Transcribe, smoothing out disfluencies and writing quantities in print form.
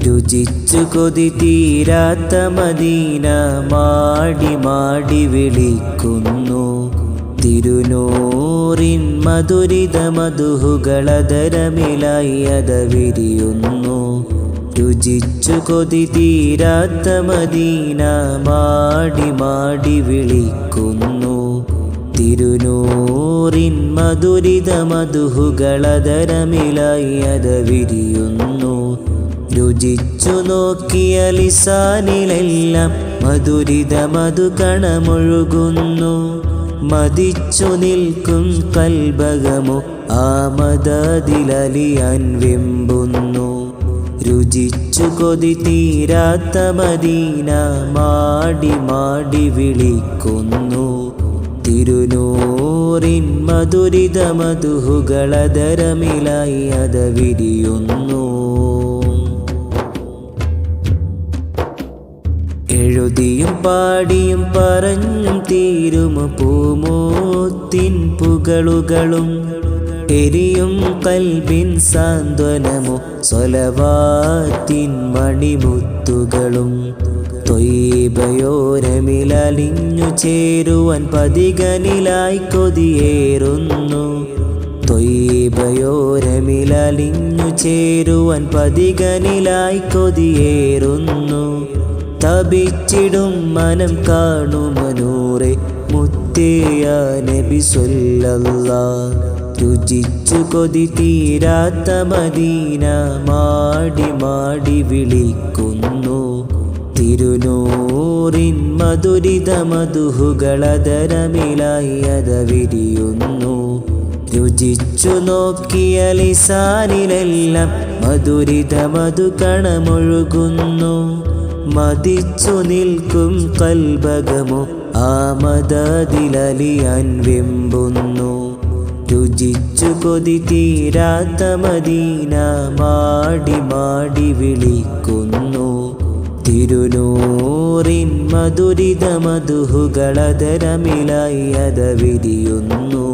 രുചിച്ചു കൊതി തീരാത്ത മദീന മാടി മാടി വിളിക്കുന്നു. തിരുനൂറിൻ മധുരിത മധുഹുകളധരമിലായി അത വിരിയുന്നു. രുചിച്ചു കൊതി തീരാത്ത മദീന മാടി മാടി വിളിക്കുന്നു. തിരുനൂറിൻ മധുരിത മധുഹുകളധരമിലായി അത വിരിയുന്നു. രുചിച്ചു നോക്കിയ ലിസാനിലെല്ലാം മധുരിത മധുകണമൊഴുകുന്നു. മതിച്ചു നിൽക്കും കൽബകമോ ആ മദതിലലിയാൻ വെമ്പുന്നു. രുചിച്ചു കൊതി തീരാത്ത മദീന മാടി മാടി വിളിക്കുന്നു. തിരുനൂറിൻ മധുരിത മധുഹുകളധരമിലായി അത വിരിയുന്നു. എഴുതിയും പാടിയും പറഞ്ഞും തീരുമോ പൂമൂത്തിൻ പുകളുകളും. എരിയും കൽബിൻ സാന്ത്വനമോ സ്വലവാത്തിൻ മണിമുത്തുകളും. ത്വയ്ബയോരമിലലിഞ്ഞു ചേരുവാൻ പതികനിലായി കൊതിയേറുന്നു. ത്വയ്ബയോരമിലലിഞ്ഞു ചേരുവാൻ പതികനിലായി കൊതിയേറുന്നു. തപിച്ചിടും മനം കാണുമനൂറെ മുത്തിയ നബി സ്വല്ലല്ലാഹ്. രുചിച്ചു കൊതി തീരാത്ത മദീന മാടി മാടി വിളിക്കുന്നു. തിരുനൂറിൻ മധുരിത മധുഹുകളധരമിലായി അത വിരിയുന്നു. രുചിച്ചു നോക്കിയ ലിസാനിലെല്ലാം മധുരിത മധുകണമൊഴുകുന്നു. മതിച്ചു നിൽക്കും കൽബകമോ ആ മദതിലലിയാൻ വെമ്പുന്നു. രുചിച്ചു കൊതി തീരാത്ത മദീന മാടി മാടി വിളിക്കുന്നു. തിരുനൂറിൻ മധുരിത മധുഹുകളധരമിലായി അത വിരിയുന്നു.